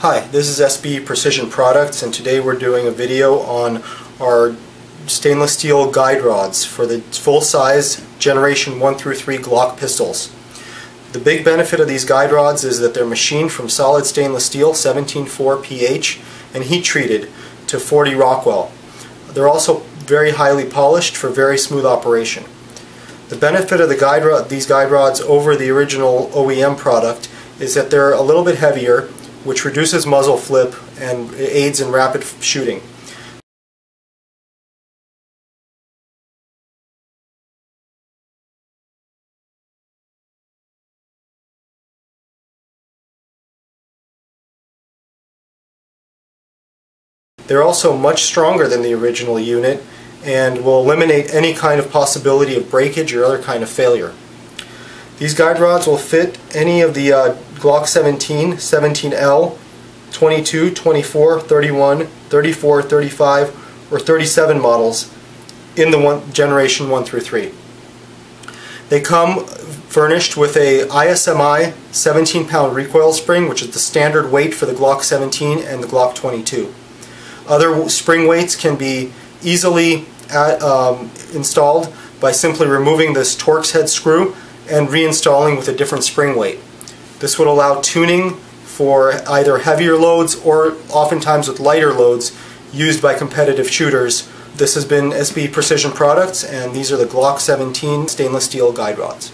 Hi, this is SBE Precision Products, and today we're doing a video on our stainless steel guide rods for the full-size Generation 1 through 3 Glock pistols. The big benefit of these guide rods is that they're machined from solid stainless steel, 17.4 pH, and heat treated to 40 Rockwell. They're also very highly polished for very smooth operation. The benefit of these guide rods over the original OEM product is that they're a little bit heavier, which reduces muzzle flip and aids in rapid shooting. They're also much stronger than the original unit and will eliminate any kind of possibility of breakage or other kind of failure. These guide rods will fit any of the Glock 17, 17L, 22, 24, 31, 34, 35, or 37 models in the Generation 1 through 3. They come furnished with a ISMI 17-pound recoil spring, which is the standard weight for the Glock 17 and the Glock 22. Other spring weights can be easily installed by simply removing this Torx head screw and reinstalling with a different spring weight. This would allow tuning for either heavier loads or oftentimes with lighter loads used by competitive shooters. This has been SBE Precision Products, and these are the Glock 17 stainless steel guide rods.